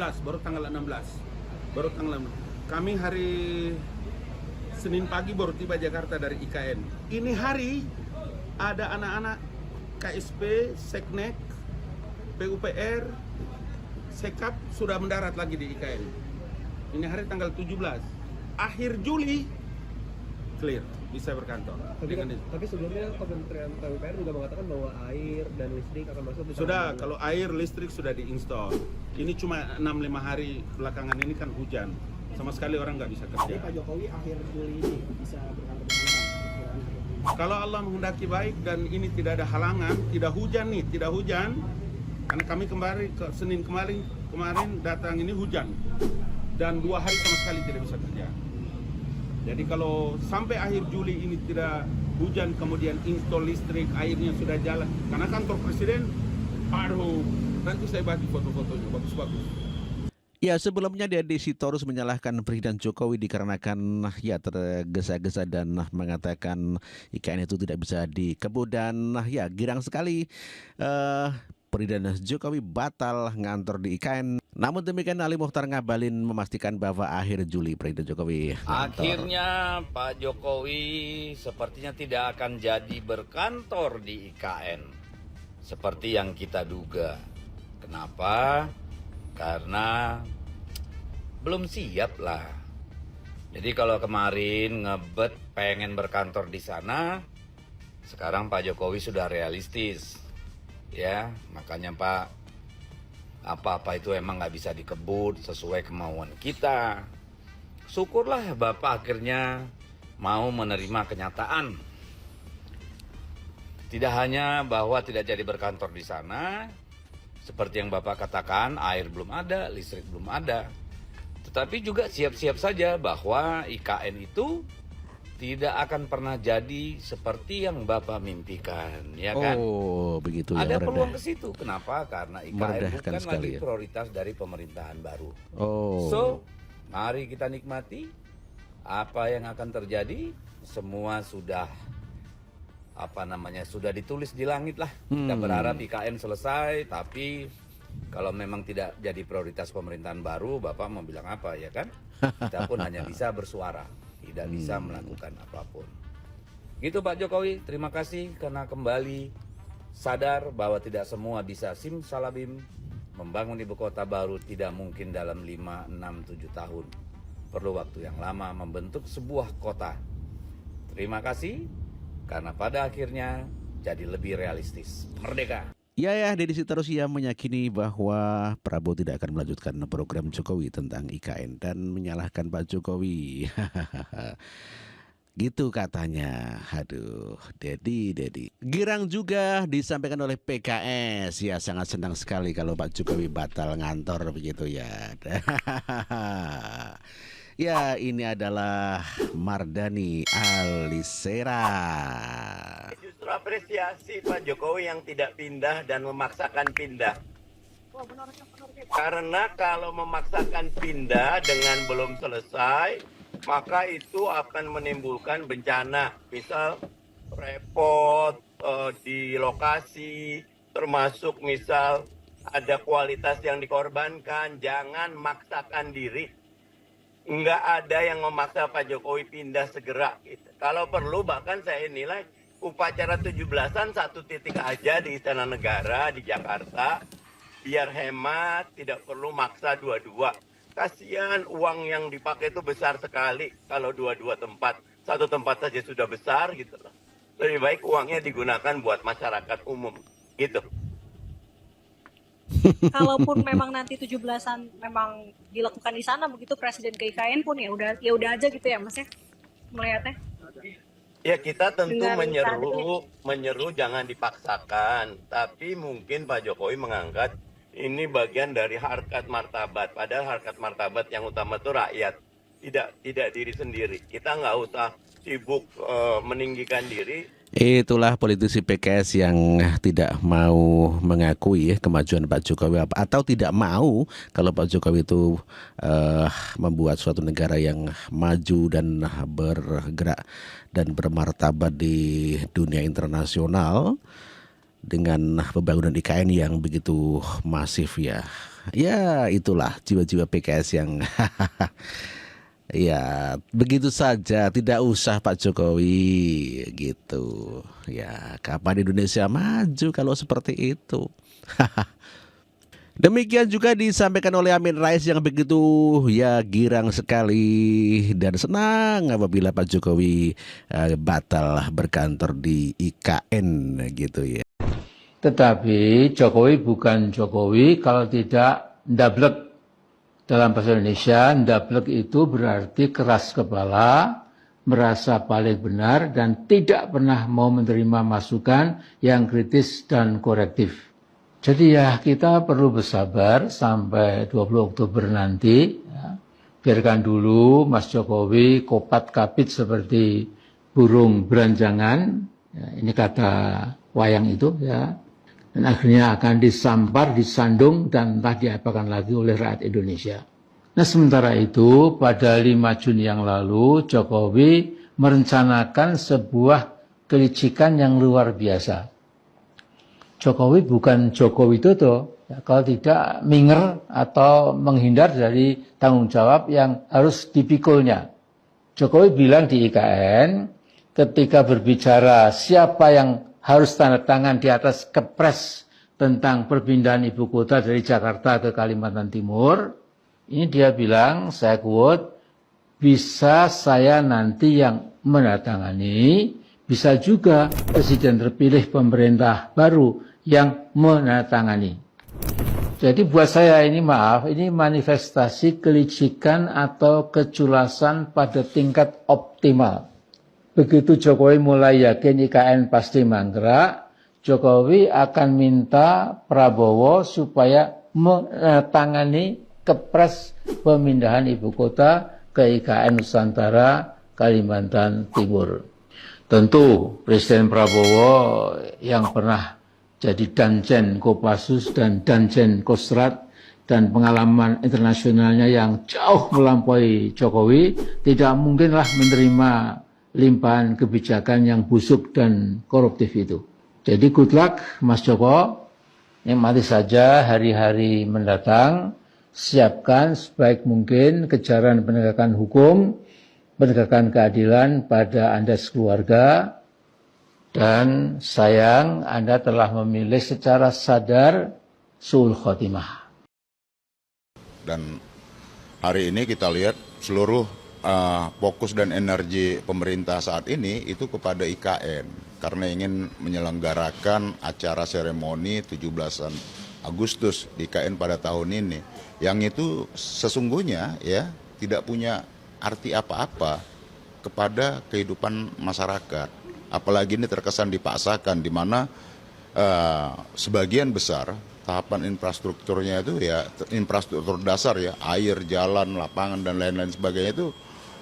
16, baru tanggal 16. Baru tanggal 16. Kami hari Senin pagi baru tiba Jakarta dari IKN. Ini hari ada anak-anak KSP, Seknek, PUPR, Sekap sudah mendarat lagi di IKN. Ini hari tanggal 17. Akhir Juli clear, bisa berkantor. Tapi sebelumnya Kementerian PUPR juga mengatakan bahwa air dan listrik akan masuk di Sudah, kalau air listrik sudah diinstal. Ini cuma 6-5 hari belakangan ini kan hujan. Sama sekali orang nggak bisa kerja. Jadi Pak Jokowi akhir Juli ini bisa berkantor di sana. Kalau Allah menghendaki baik dan ini tidak ada halangan, tidak hujan. Karena kami kembali ke Senin kemarin datang ini hujan. Dan 2 hari sama sekali tidak bisa kerja. Jadi kalau sampai akhir Juli ini tidak hujan, kemudian install listrik, airnya sudah jalan. Karena kantor presiden, aduh, nanti saya bagi foto-fotonya, bagus-bagus. Ya, sebelumnya Deddy Sitorus menyalahkan Presiden Jokowi dikarenakan ya tergesa-gesa dan mengatakan IKN itu tidak bisa dikebut dan ya girang sekali Presiden Jokowi batal ngantor di IKN. Namun demikian Ali Mukhtar Ngabalin memastikan bahwa akhir Juli Presiden Jokowi ngantor. Akhirnya Pak Jokowi sepertinya tidak akan jadi berkantor di IKN seperti yang kita duga. Kenapa? Karena belum siap lah. Jadi kalau kemarin ngebet pengen berkantor di sana, sekarang Pak Jokowi sudah realistis. Ya, makanya Pak, apa-apa itu emang nggak bisa dikebut sesuai kemauan kita. Syukurlah Bapak akhirnya mau menerima kenyataan. Tidak hanya bahwa tidak jadi berkantor di sana, seperti yang Bapak katakan, air belum ada, listrik belum ada. Tetapi juga siap-siap saja bahwa IKN itu tidak akan pernah jadi seperti yang Bapak mimpikan, ya kan? Oh, begitu ya. Ada peluang ke situ. Kenapa? Karena IKN Meredahkan bukan sekali lagi ya. prioritas dari pemerintahan baru. Oh. So, mari kita nikmati apa yang akan terjadi. Semua sudah sudah ditulis di langit lah. Kita berharap IKN selesai, tapi kalau memang tidak jadi prioritas pemerintahan baru, Bapak mau bilang apa, ya kan? Kita pun hanya bisa bersuara, tidak bisa melakukan apapun. Gitu Pak Jokowi, terima kasih karena kembali sadar bahwa tidak semua bisa simsalabim. Membangun ibu kota baru tidak mungkin dalam 5, 6, 7 tahun. Perlu waktu yang lama membentuk sebuah kota. Terima kasih. Karena pada akhirnya jadi lebih realistis. Merdeka. Ya, Deddy Sitorus yang meyakini bahwa Prabowo tidak akan melanjutkan program Jokowi tentang IKN dan menyalahkan Pak Jokowi. Gitu katanya. Aduh, Deddy. Girang juga disampaikan oleh PKS. Ya, sangat senang sekali kalau Pak Jokowi batal ngantor begitu ya. Ya, ini adalah Mardani Alisera. Justru apresiasi Pak Jokowi yang tidak pindah dan memaksakan pindah. Karena kalau memaksakan pindah dengan belum selesai, maka itu akan menimbulkan bencana. Misal repot di lokasi, termasuk misal ada kualitas yang dikorbankan. Jangan maksakan diri. Nggak ada yang memaksa Pak Jokowi pindah segera. Gitu. Kalau perlu bahkan saya nilai upacara 17-an 1 titik aja di Istana Negara di Jakarta. Biar hemat, tidak perlu maksa dua-dua. Kasihan uang yang dipakai itu besar sekali kalau dua-dua tempat. 1 tempat saja sudah besar gitu loh. Lebih baik uangnya digunakan buat masyarakat umum. Gitu. Kalaupun memang nanti 17-an memang dilakukan di sana begitu presiden ke IKN pun ya udah aja gitu ya Mas ya melihatnya. Ya kita tentu menyeru jangan dipaksakan, tapi mungkin Pak Jokowi mengangkat ini bagian dari harkat martabat, padahal harkat martabat yang utama itu rakyat, tidak diri sendiri. Kita nggak usah sibuk meninggikan diri. Itulah politisi PKS yang tidak mau mengakui kemajuan Pak Jokowi atau tidak mau kalau Pak Jokowi itu membuat suatu negara yang maju dan bergerak dan bermartabat di dunia internasional dengan pembangunan IKN yang begitu masif ya. ya itulah jiwa-jiwa PKS yang ya begitu saja, tidak usah Pak Jokowi gitu. Ya kapan Indonesia maju kalau seperti itu? Demikian juga disampaikan oleh Amin Rais yang begitu ya girang sekali dan senang apabila Pak Jokowi batal berkantor di IKN gitu ya. Tetapi Jokowi bukan Jokowi kalau tidak ndablek. Dalam bahasa Indonesia, ndablek itu berarti keras kepala, merasa paling benar, dan tidak pernah mau menerima masukan yang kritis dan korektif. Jadi ya kita perlu bersabar sampai 20 Oktober nanti. Ya. Biarkan dulu Mas Jokowi kopat-kapit seperti burung beranjangan. Ya, ini kata wayang itu ya. Dan akhirnya akan disampar, disandung, dan entah diapakan lagi oleh rakyat Indonesia. Nah sementara itu pada 5 Juni yang lalu Jokowi merencanakan sebuah kelicikan yang luar biasa. Jokowi bukan Joko Widodo, ya, kalau tidak minger atau menghindar dari tanggung jawab yang harus dipikulnya. Jokowi bilang di IKN ketika berbicara siapa yang harus tanda tangan di atas kepres tentang perpindahan ibu kota dari Jakarta ke Kalimantan Timur, ini dia bilang, saya quote, bisa saya nanti yang menandatangani, bisa juga presiden terpilih pemerintah baru yang menandatangani. Jadi buat saya ini maaf, ini manifestasi kelicikan atau keculasan pada tingkat optimal. Begitu Jokowi mulai yakin IKN pasti mangkrak, Jokowi akan minta Prabowo supaya menandatangani kepres pemindahan ibu kota ke IKN Nusantara Kalimantan Timur. Tentu Presiden Prabowo yang pernah jadi Danjen Kopassus dan Danjen Kostrad dan pengalaman internasionalnya yang jauh melampaui Jokowi tidak mungkinlah menerima limpahan kebijakan yang busuk dan koruptif itu. Jadi good luck Mas Joko, nikmati saja hari-hari mendatang, siapkan sebaik mungkin kejaran penegakan hukum, penegakan keadilan pada Anda sekeluarga, dan sayang Anda telah memilih secara sadar su'ul khotimah. Dan hari ini kita lihat seluruh fokus dan energi pemerintah saat ini itu kepada IKN karena ingin menyelenggarakan acara seremoni 17 Agustus di IKN pada tahun ini, yang itu sesungguhnya ya tidak punya arti apa-apa kepada kehidupan masyarakat. Apalagi ini terkesan dipaksakan, di mana sebagian besar tahapan infrastrukturnya itu ya infrastruktur dasar ya, air, jalan, lapangan dan lain-lain sebagainya itu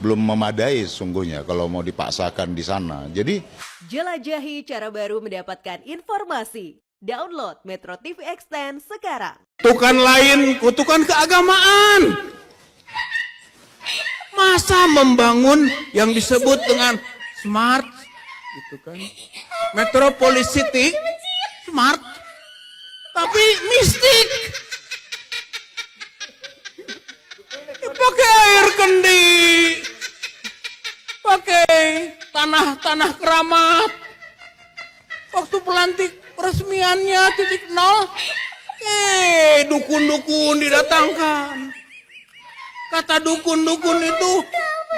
belum memadai sungguhnya kalau mau dipaksakan di sana. Jadi jelajahi cara baru mendapatkan informasi. Download Metro TV Extend sekarang. Kutukan lain, kutukan keagamaan. Masa membangun yang disebut dengan smart gitu kan, Metropolis City smart tapi mistik, pakai air kendi, pakai tanah keramat. Waktu pelantik peresmiannya .0, dukun-dukun didatangkan. Kata dukun-dukun itu,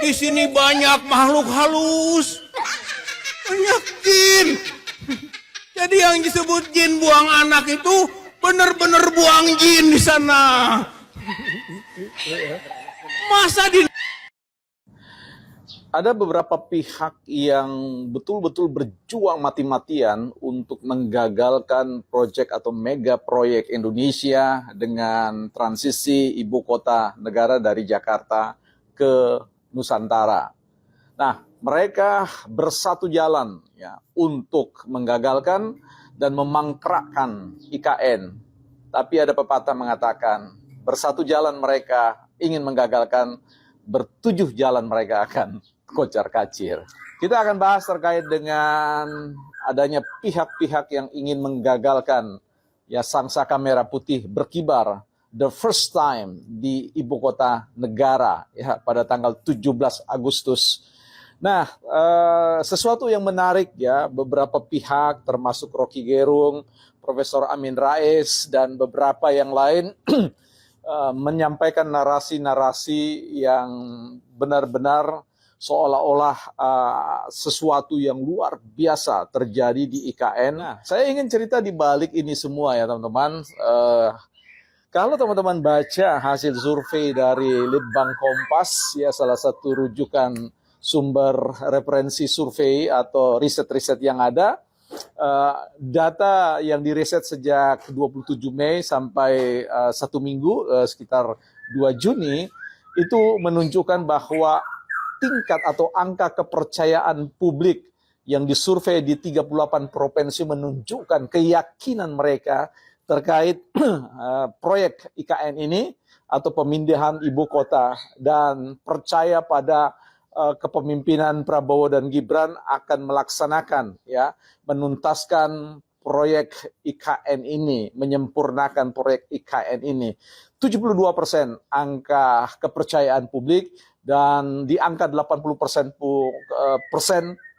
di sini banyak makhluk halus, banyak jin. Jadi yang disebut jin buang anak itu benar-benar buang jin di sana. Masa di ada beberapa pihak yang betul-betul berjuang mati-matian untuk menggagalkan proyek atau mega proyek Indonesia dengan transisi ibu kota negara dari Jakarta ke Nusantara. Nah, mereka bersatu jalan ya untuk menggagalkan dan memangkrakkan IKN. Tapi ada pepatah mengatakan, bersatu jalan mereka ingin menggagalkan, bertujuh jalan mereka akan kocar-kacir. Kita akan bahas terkait dengan adanya pihak-pihak yang ingin menggagalkan ya sang saka merah putih berkibar the first time di ibu kota negara ya pada tanggal 17 Agustus. Nah, sesuatu yang menarik ya, beberapa pihak termasuk Rocky Gerung, Profesor Amin Rais dan beberapa yang lain menyampaikan narasi-narasi yang benar-benar seolah-olah sesuatu yang luar biasa terjadi di IKN. Nah, saya ingin cerita di balik ini semua ya teman-teman. Kalau teman-teman baca hasil survei dari Litbang Kompas, ya salah satu rujukan sumber referensi survei atau riset-riset yang ada, data yang diriset sejak 27 Mei sampai 1 minggu, sekitar 2 Juni, itu menunjukkan bahwa tingkat atau angka kepercayaan publik yang disurvei di 38 provinsi menunjukkan keyakinan mereka terkait proyek IKN ini atau pemindahan ibu kota dan percaya pada kepemimpinan Prabowo dan Gibran akan melaksanakan ya, menuntaskan proyek IKN ini, menyempurnakan proyek IKN ini. 72% angka kepercayaan publik dan di angka 80%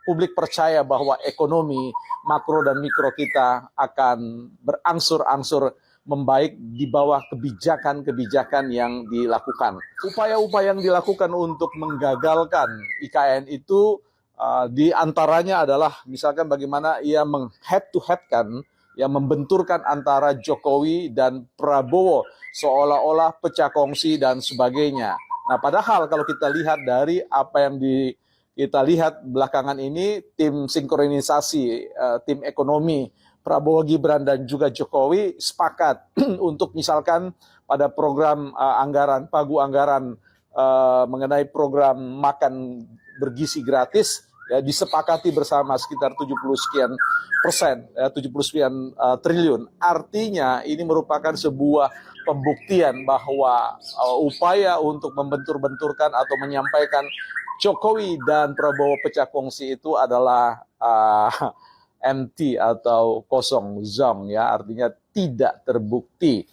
publik percaya bahwa ekonomi makro dan mikro kita akan berangsur-angsur membaik di bawah kebijakan-kebijakan yang dilakukan. Upaya-upaya yang dilakukan untuk menggagalkan IKN itu di antaranya adalah misalkan bagaimana ia meng-head to head-kan, yang membenturkan antara Jokowi dan Prabowo seolah-olah pecah kongsi dan sebagainya. Nah, padahal kalau kita lihat dari apa yang kita lihat belakangan ini, tim sinkronisasi, tim ekonomi Prabowo, Gibran, dan juga Jokowi sepakat untuk misalkan pada program anggaran, pagu anggaran mengenai program makan bergizi gratis, ya, disepakati bersama sekitar 70 sekian persen, 70 sekian triliun. Artinya ini merupakan sebuah pembuktian bahwa upaya untuk membentur-benturkan atau menyampaikan Jokowi dan Prabowo pecah kongsi itu adalah empty atau kosong, zong, ya, artinya tidak terbukti.